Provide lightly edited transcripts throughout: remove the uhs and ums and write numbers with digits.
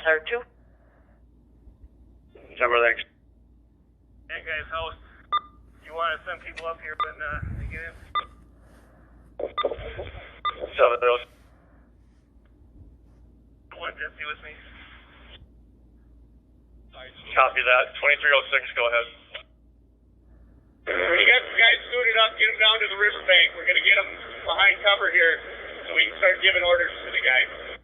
Clear 2. Number, thanks. Hey guys, host. You want to send people up here, but to get in? 7 0. Want Jesse with me? Copy that. 2306, go ahead. You got the guys suited up, get them down to the riverbank. We're going to get them behind cover here so we can start giving orders to the guys.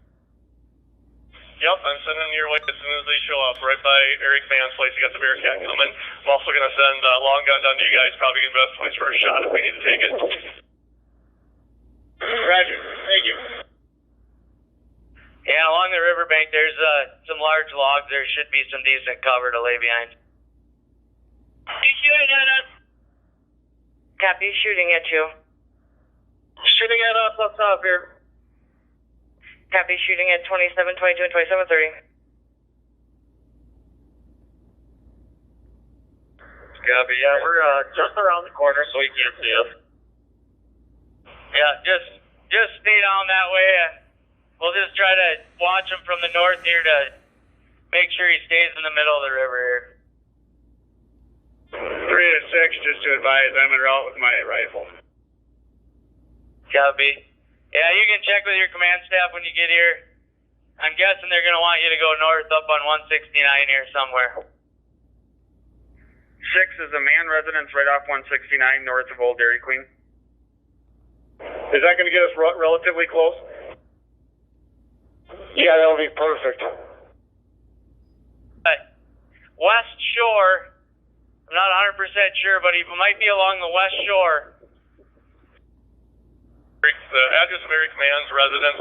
Yep, I'm sending them your way as soon as they show up. Right by Eric Van's place, you got the Bearcat coming. I'm also going to send long gun down to you guys. Probably the best place for a shot if we need to take it. Roger. Thank you. Yeah, along the riverbank, there's some large logs. There should be some decent cover to lay behind. He's shooting at us. Copy, shooting at you. Shooting at us up top here. Copy, shooting at 27, 22, and 27, 30. Copy, yeah, we're just around the corner so you can't see us. Yeah, just stay down that way, and we'll just try to watch him from the north here to make sure he stays in the middle of the river here. 3 to 6, just to advise, I'm en route with my rifle. Copy. Yeah, you can check with your command staff when you get here. I'm guessing they're going to want you to go north up on 169 here somewhere. 6 is a man residence right off 169 north of Old Dairy Queen. Is that going to get us relatively close? Yeah, that'll be perfect. West shore, I'm not 100% sure, but he might be along the west shore. The address of Area Command's residence,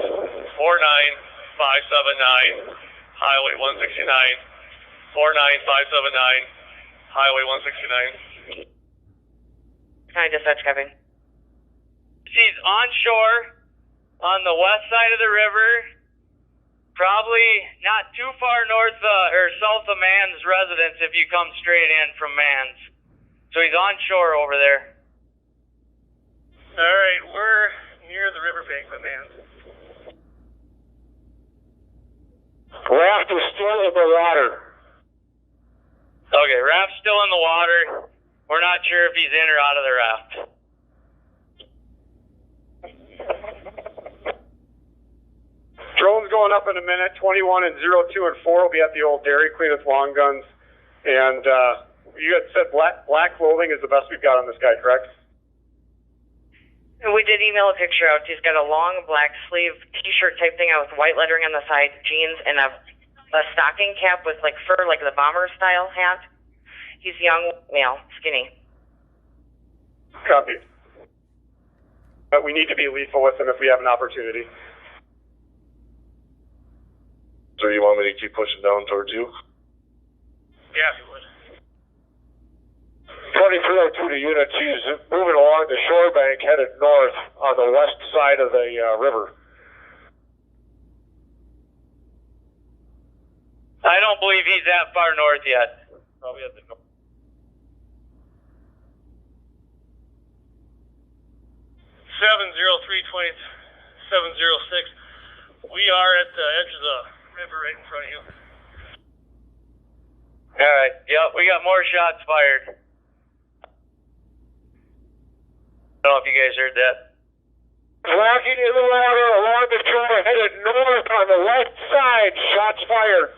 49579, Highway 169, 49579, Highway 169. Can I dispatch, Kevin? He's onshore on the west side of the river, probably not too far north or south of Mann's residence if you come straight in from Mann's. So he's onshore over there. All right, we're near the riverbank, my man. Raft is still in the water. Okay, raft's still in the water. We're not sure if he's in or out of the raft. Drone's going up in a minute. 21 and 02 and 4 will be at the Old Dairy Queen with long guns. And you had said black clothing is the best we've got on this guy, correct? We did email a picture out. He's got a long black sleeve t-shirt type thing out with white lettering on the side, jeans, and a stocking cap with like fur, like the bomber style hat. He's young, male, skinny. Copy. But we need to be lethal with him if we have an opportunity. So you want me to keep pushing down towards you? Yeah, if you would. 2302 to units. He's moving along the shore bank headed north on the west side of the river. I don't believe he's that far north yet. Probably at the north. 703-2706. We are at the edge of the river right in front of you. All right. Yep, we got more shots fired. I don't know if you guys heard that. Walking in the water along the shore headed north on the west side. Shots fired.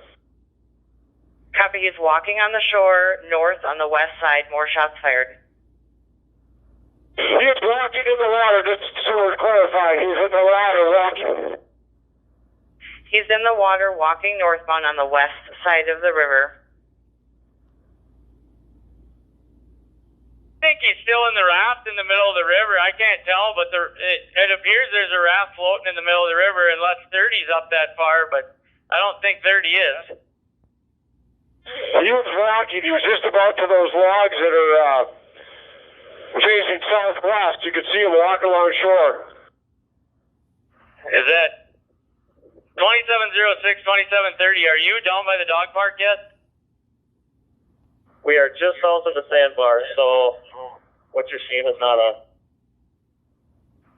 Copy, he's walking on the shore, north on the west side, more shots fired. He's walking in the water, just so we're clarifying. He's in the water walking. He's in the water walking northbound on the west side of the river. I think he's still in the raft in the middle of the river. I can't tell, but it appears there's a raft floating in the middle of the river, unless 30's up that far, but I don't think 30 is. He was walking. He was just about to those logs that are facing southwest. You could see him walking along shore. Is that 2706, 2730? Are you down by the dog park yet? We are just south of the sandbar, so what you're seeing is not a...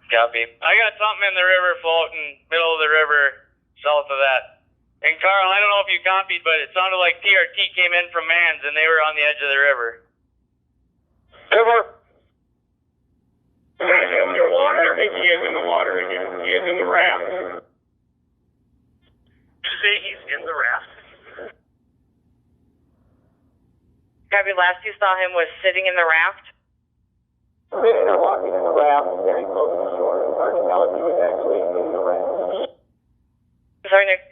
Copy. I got something in the river floating, middle of the river, south of that. And Carl, I don't know if you copied, but it sounded like TRT came in from Mans and they were on the edge of the river. Timber. Underwater. I think he is in the water again. He is in the raft. You say he's in the raft. Copy. Last you saw him was sitting in the raft. They're walking in the raft, very close to the shore. It's hard to tell if he was actually in the raft. Sorry, Nick.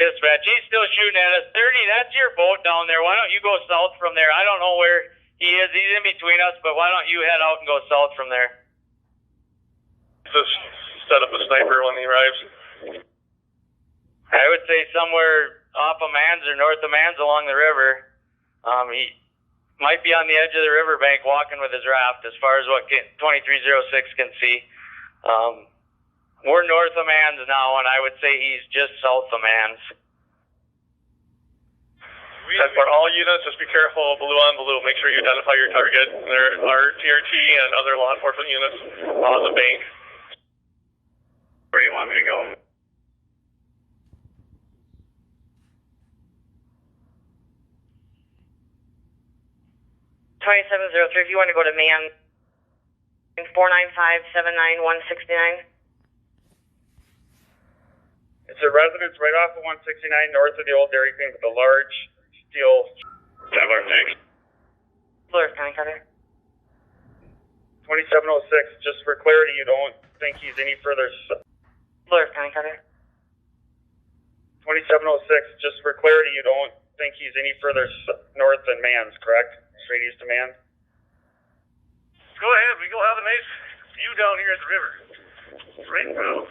Dispatch, he's still shooting at us. 30, that's your boat down there. Why don't you go south from there? I don't know where he is. He's in between us, but why don't you head out and go south from there? Just set up a sniper when he arrives. I would say somewhere off of Mans or north of Mans along the river. He might be on the edge of the riverbank walking with his raft as far as what 2306 can see. We're north of Mans now, and I would say he's just south of Mans. And for all units, just be careful, blue on blue. Make sure you identify your target. There are TRT and other law enforcement units on the bank. Where do you want me to go? 2703, if you want to go to man 495-79169. It's a residence right off of 169 north of the old Dairy Queen with a large steel Traveler tank. Flores County, Cutter. 2706, just for clarity, you don't think he's any further... Flores County, Cutter. 2706, just for clarity, you don't think he's any further north than Mans, correct? Straight east of Mans? Go ahead, we go have a nice view down here at the river. Right now.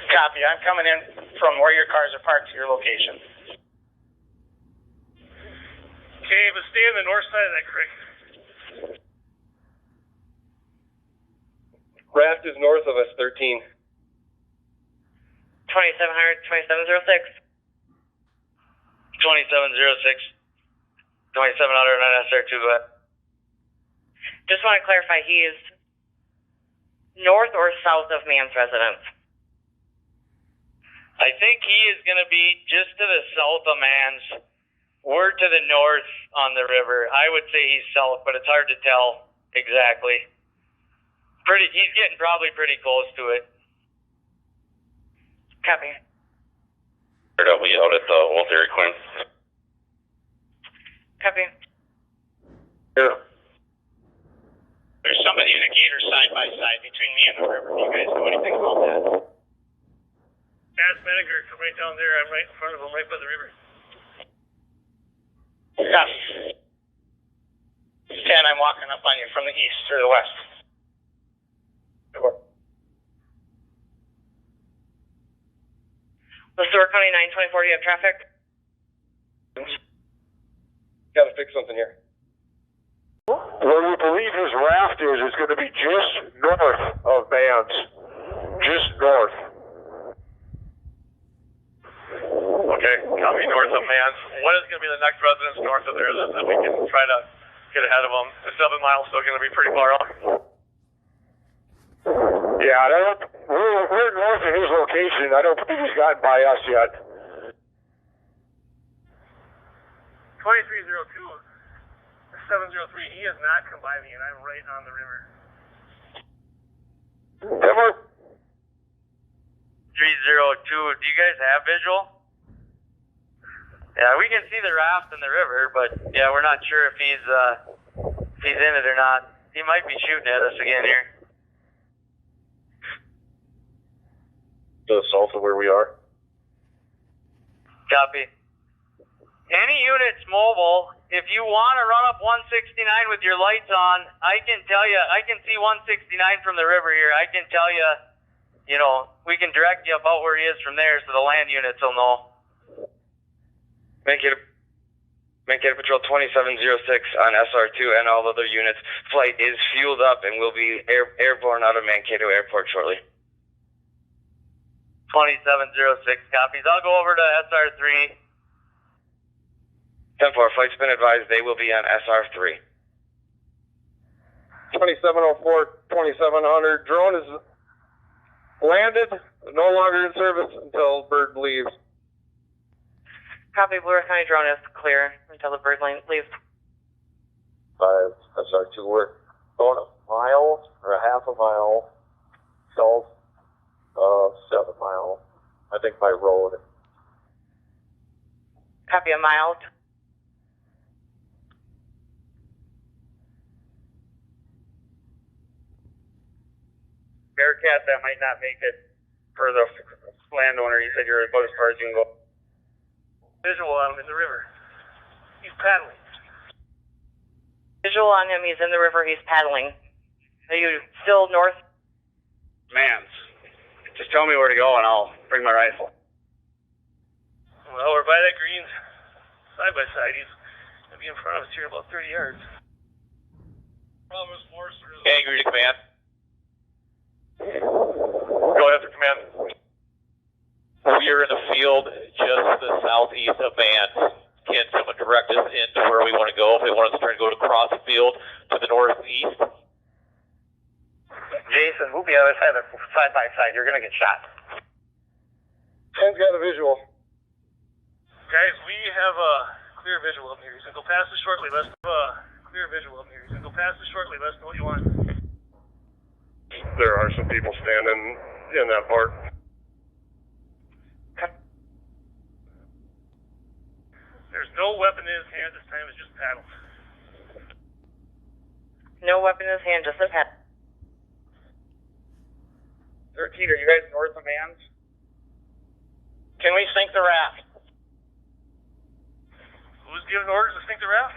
Copy, I'm coming in from where your cars are parked to your location. Okay, but stay on the north side of that creek. Raft is north of us, 13. 2700, 2706. 2706. 2700 on SR2, go ahead. Just want to clarify, he is north or south of Mans residence? I think he is going to be just to the south of Mans. We're to the north on the river. I would say he's south, but it's hard to tell exactly. He's getting probably pretty close to it. Copy. I'll be out at the old Dairy Queen. Copy. Yeah. There's somebody in a gator side by side between me and the river. Do you guys know anything about that? Ask Meniger, come right down there. I'm right in front of him, right by the river. Copy. 10, I'm walking up on you from the east or the west. Listowel County 924, do you have traffic? Gotta fix something here. Where we believe his raft is going to be just north of Mans. Just north. Okay, copy north of Mans. What is going to be the next residence north of there that we can try to get ahead of them? The 7 miles still going to be pretty far off. Yeah, we're north of his location. I don't think he's gotten by us yet. 2302, 703, he has not come by me, and I'm right on the river. Timber? 302, do you guys have visual? Yeah, we can see the raft in the river, but yeah, we're not sure if he's in it or not. He might be shooting at us again here. To the south of where we are. Copy. Any units mobile, if you want to run up 169 with your lights on, I can tell you, I can see 169 from the river here. I can tell you, we can direct you about where he is from there so the land units will know. Mankato Patrol 2706 on SR2 and all other units. Flight is fueled up and will be airborne out of Mankato Airport shortly. 2706 copies. I'll go over to SR3. 10-4, flight's been advised they will be on SR3. 2704, 2700. Drone is Landed, no longer in service until bird leaves. Copy, Blue Earth County drone is clear until the bird leaves. 5 SR2 work. Going a mile or a half a mile south of 7 Mile, I think by road. Copy, a mile. Bearcat, that might not make it for the landowner. You said you're about as far as you can go. Visual on him in the river. He's paddling. Visual on him, he's in the river, he's paddling. Are you still north? Mans. Just tell me where to go and I'll bring my rifle. Well, we're by that green side by side. He's going to be in front of us here about 30 yards. Angry to command. Go ahead for command. We are in the field just to the southeast of Mans. Can someone direct us into where we want to go? If they want us to try to go across the field to the northeast. Jason, move the other side of the side by side. You're going to get shot. 10's got a visual. Guys, we have a clear visual up here. He's going to go past us shortly. Let's have a clear visual up here. He's going to go past us shortly. Let's know what you want. There are some people standing in that part. There's no weapon in his hand this time. It's just paddles. No weapon in his hand, just a paddle. 13, are you guys north of Mans? Can we sink the raft? Who's giving orders to sink the raft?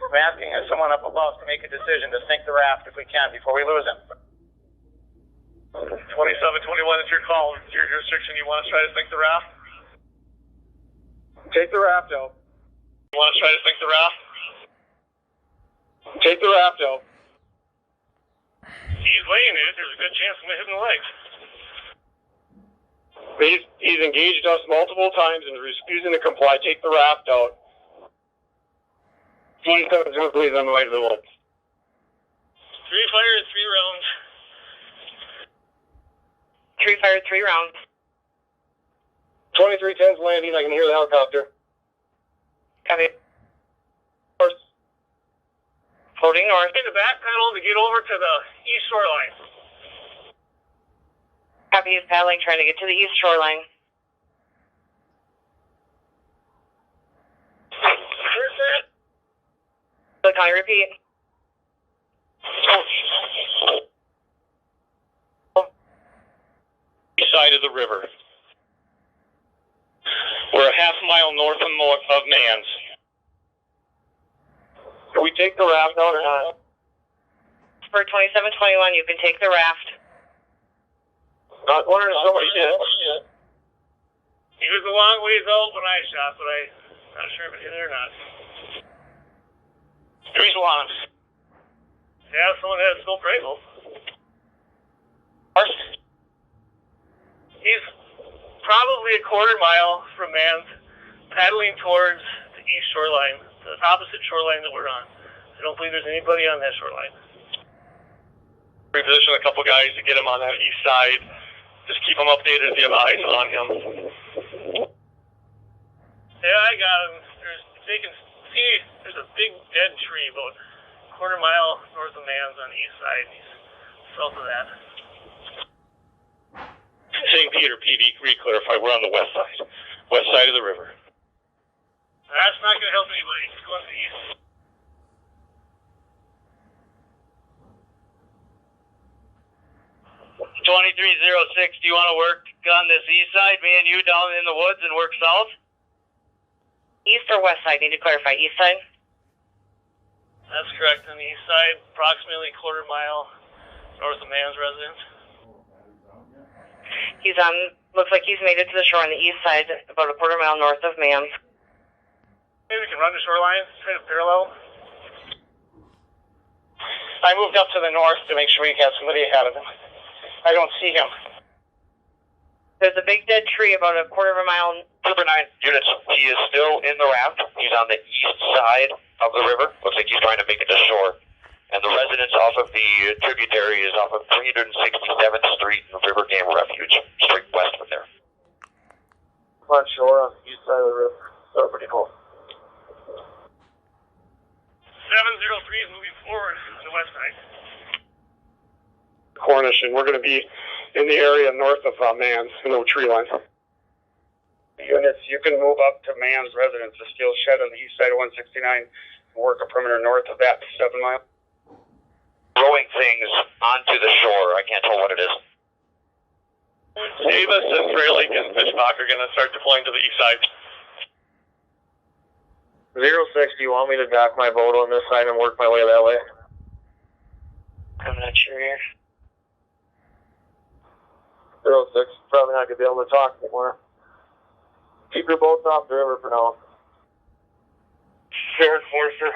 I'm asking someone up above to make a decision to sink the raft if we can before we lose him. 2721, it's your call. It's your jurisdiction. You want to try to sink the raft? Take the raft out. You want to try to sink the raft? Take the raft out. He's laying in it. There's a good chance I'm going to hit him in the legs. He's engaged us multiple times and refusing to comply. Take the raft out. 27 please on the way to the woods. 3 fire, 3 rounds. 3 fire, 3 rounds. 2310's landing. I can hear the helicopter. Copy. North. Floating north. Get the back pedal to get over to the east shoreline. Copy, he's paddling, trying to get to the east shoreline. Where's that? So can I repeat? Side of the river. We're a half mile north of Mans. Can we take the raft out or not? For 2721, you can take the raft. Not wondering so much yet. He was a long ways out when I shot, but I'm not sure if it hit it or not. Here's one. Yeah, someone had a scope rifle. He's probably a quarter mile from Mans, paddling towards the east shoreline, the opposite shoreline that we're on. I don't believe there's anybody on that shoreline. Reposition a couple guys to get him on that east side. Just keep him updated if you have eyes on him. Yeah, I got him. They can see there's a big dead tree about a quarter mile north of Mans on the east side. He's south of that. St. Peter PD, re-clarify, we're on the west side of the river. That's not going to help anybody. He's going to the east. Do you want to work on this east side, me and you down in the woods and work south? East or west side? Need to clarify. East side? That's correct. On the east side, approximately a quarter mile north of Mans residence. He's looks like he's made it to the shore on the east side, about a quarter mile north of Mans. Maybe we can run the shoreline, try to parallel. I moved up to the north to make sure we got somebody ahead of him. I don't see him. There's a big dead tree about a quarter of a mile. Number 9 units, he is still in the raft. He's on the east side of the river. Looks like he's trying to make it to shore. And the residence off of the tributary is off of 367th Street in River Game Refuge, straight west from there. On shore on the east side of the river. So pretty cool. 703 is moving forward to the west side. Cornish, and we're going to be in the area north of Mans, in the tree line. Units, you can move up to Mans residence, the steel shed on the east side of 169, and work a perimeter north of that 7 mile. Throwing things onto the shore, I can't tell what it is. Davis and Gray Lake and Fishbach are going to start deploying to the east side. 06, do you want me to dock my boat on this side and work my way that way? I'm not sure here. 06, probably not going to be able to talk anymore. Keep your boats off the river for now. Jared Forster.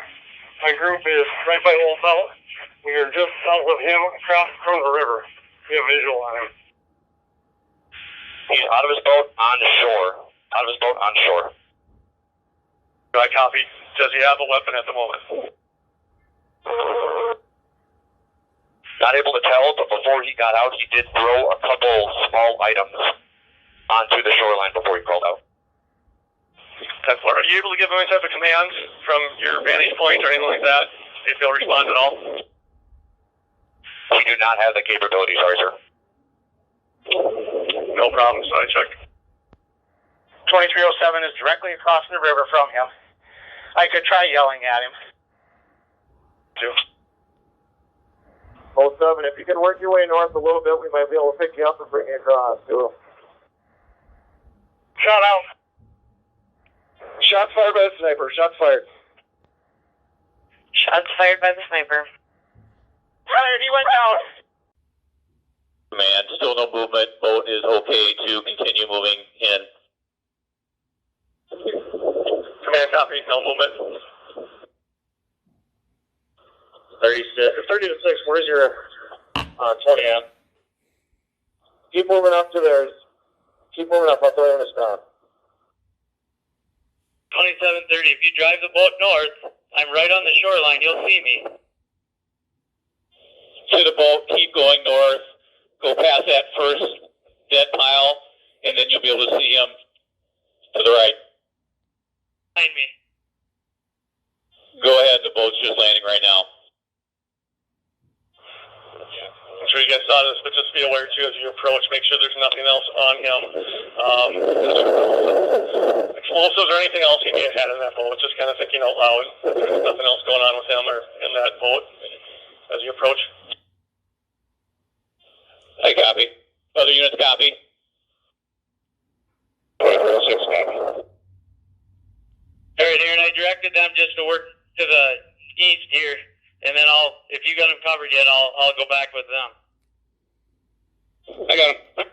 My group is right by Old Belt. We are just south of him, across from the river. We have visual on him. He's out of his boat on the shore. Out of his boat on shore. I copy. Does he have a weapon at the moment? Not able to tell, but before he got out, he did throw a couple small items onto the shoreline before he crawled out. 10-4. Are you able to give him any type of commands from your vantage point or anything like that? If he'll respond at all? We do not have the capability, sorry, sir. No problem, sorry, Chuck. 2307 is directly across the river from him. I could try yelling at him. 07, if you can work your way north a little bit, we might be able to pick you up and bring you across, too. Shot out. Shots fired by the sniper. Shots fired. Shots fired by the sniper. Fired, he went down. Command, still no movement. Boat is okay to continue moving in. Command copy, no movement. 30 to 6, where's your 20 amp? Keep moving up to theirs. Keep moving up, I'll throw you in a stop. 2730, if you drive the boat north, I'm right on the shoreline, you'll see me. To the boat, keep going north, go past that first dead pile, and then you'll be able to see him to the right. Behind me. Go ahead, the boat's just landing right now. I'm sure you guys saw this, but just be aware too as you approach, make sure there's nothing else on him. Explosives or anything else he may have had in that boat, just kind of thinking out loud. There's nothing else going on with him or in that boat as you approach. I copy. Other units copy. 2306 copy. Alright, Aaron, I directed them just to work to the east here, and then if you got them covered yet, I'll go back with them. I got him.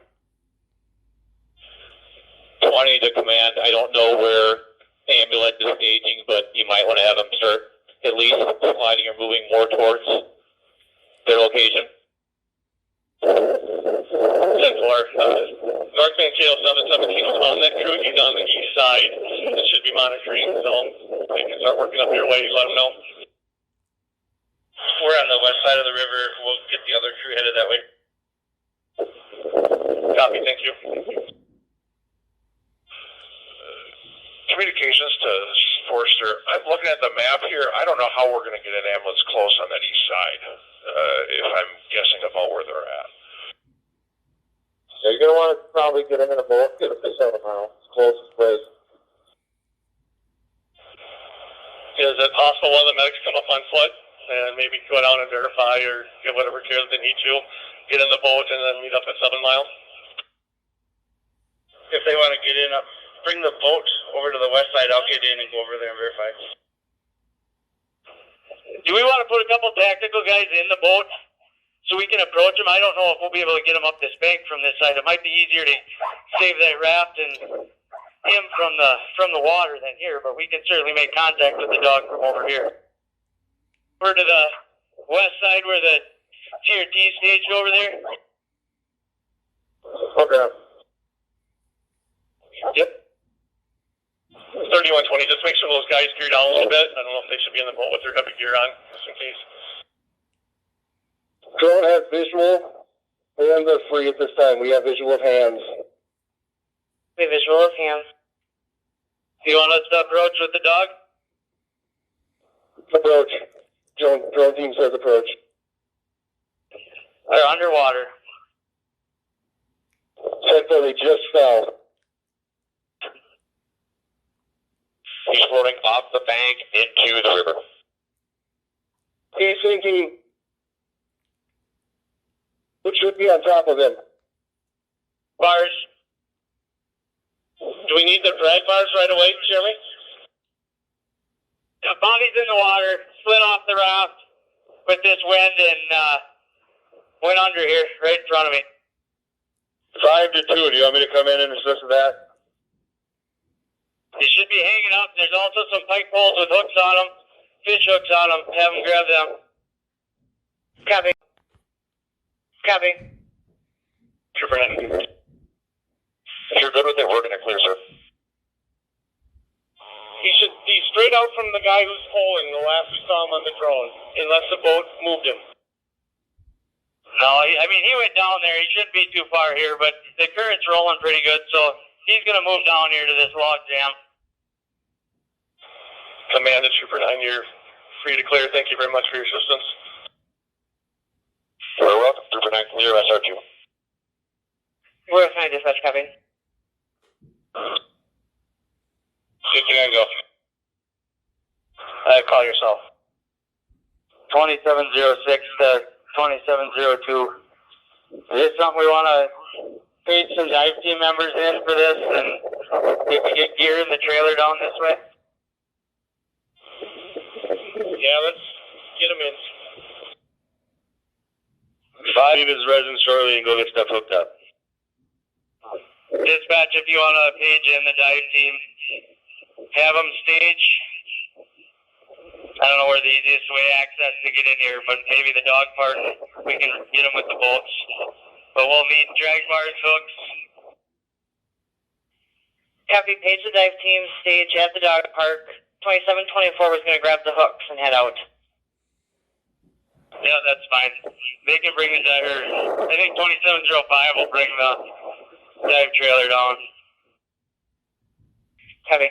20 to command. I don't know where ambulance is staging, but you might want to have them start at least sliding or moving more towards their location. 10-4. Northman Kilo 717 is on that crew. He's on the east side. It should be monitoring, so they can start working up your way. Let them know. We're on the west side of the river. We'll get the other crew headed that way. Copy, thank you. Communications to Forster. I'm looking at the map here. I don't know how we're going to get an ambulance close on that east side, if I'm guessing about where they're at. So you're going to want to probably get them in a boat, get them to 7 miles, closest place. Is it possible one of the medics come up on foot and maybe go down and verify or get whatever care that they need to, get in the boat and then meet up at 7 Mile? If they want to get in, bring the boat over to the west side, I'll get in and go over there and verify. Do we want to put a couple tactical guys in the boat so we can approach them? I don't know if we'll be able to get them up this bank from this side. It might be easier to save that raft and him from the water than here, but we can certainly make contact with the dog from over here. Over to the west side where the TRT staged over there. Okay. Yep. 3120, just make sure those guys gear down a little bit. I don't know if they should be in the boat with their heavy gear on, just in case. Drone has visual. Hands are free at this time. We have visual of hands. We have visual of hands. Do you want us to approach with the dog? Approach. Drone team says approach. They're underwater. Central, he just fell. He's floating off the bank into the river. He's sinking. What should be on top of him? Bars. Do we need the drag bars right away, Jeremy? Bobby's in the water, slid off the raft with this wind and went under here, right in front of me. 5 to 2. Do you want me to come in and assist with that? They should be hanging up. There's also some pike poles with hooks on them, fish hooks on them. Have them grab them. Copy. Copy. Trooper, if you're good with it, we're going to clear, sir. He should be straight out from the guy who's pulling, the last we saw him on the drone, unless the boat moved him. No, I mean, he went down there. He shouldn't be too far here, but the current's rolling pretty good, so he's going to move down here to this log jam. Command to Trooper 9, you're free to clear. Thank you very much for your assistance. You're welcome. Trooper 9, clear SR2. Where's my dispatch? Copy. 59, go. Call yourself. 2706 to 2702. Is this something we want to page some dive team members in for this, and if we get gear in the trailer down this way? Yeah, let's get him in. 5 leave his residence shortly and go get stuff hooked up. Dispatch, if you want to page in the dive team, have them stage. I don't know where the easiest way access to get in here, but maybe the dog part, we can get them with the boats. But we'll need drag bars, hooks. Copy. Page the dive team. Stage at the dog park. 2724 was going to grab the hooks and head out. Yeah, that's fine. They can bring the diver. I think 2705 will bring the dive trailer down. Copy.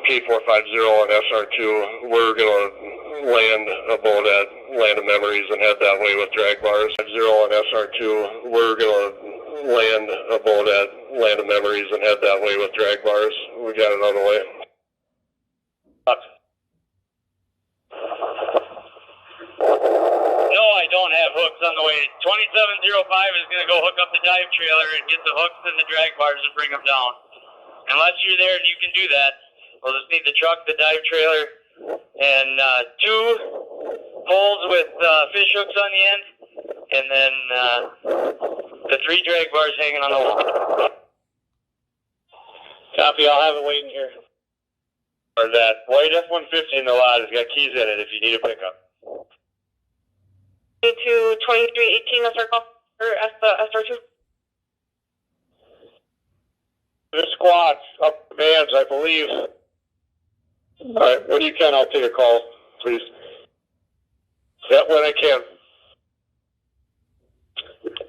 K450 on SR2. We're going to land a boat at Land of Memories and head that way with drag bars. 0 on SR2. We're going to land a boat at Land of Memories and head that way with drag bars. We got it on the way. No, I don't have hooks on the way. 2705 is going to go hook up the dive trailer and get the hooks and the drag bars and bring them down. Unless you're there and you can do that, we'll just need the truck, the dive trailer, and 2 poles with fish hooks on the end, and then the 3 drag bars hanging on the wall. Copy, I'll have it waiting here. Or that white F-150 in the lot has got keys in it if you need a pickup. To 2318, the circle, or SR2. The squad's up the bands, I believe. All right, when you can, I'll take a call, please. Yeah, when I can.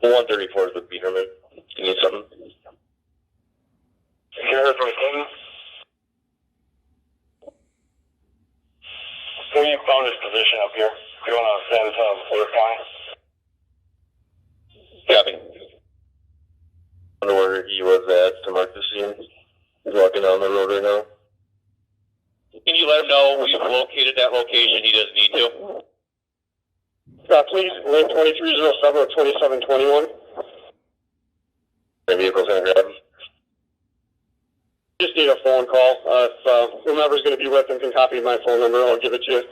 134 is with Peterman. You need something? Here from Clinton. We found his position up here. You want to send Fort Point? Copy. I wonder where he was at to mark the scene. He's walking down the road right now. Can you let him know we've located that location? He doesn't need to. Please, lane 2307 or 2721. The vehicle's going to grab him. Just need a phone call. If whomever's going to be with him can copy my phone number, I'll give it to you.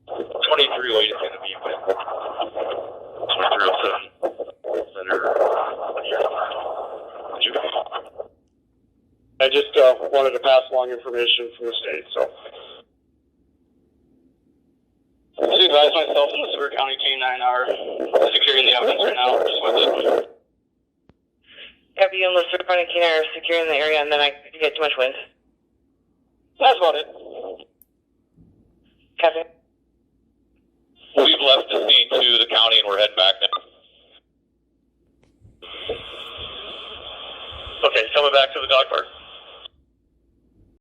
23 way is going to be with 2307. I just wanted to pass along information from the state, so. I advise myself and the Sewer County K9 are securing the evidence right now. Just with it. Copy. And the Sewer County K9 are securing the area, and then I get too much wind. That's about it. coming back to the dog park.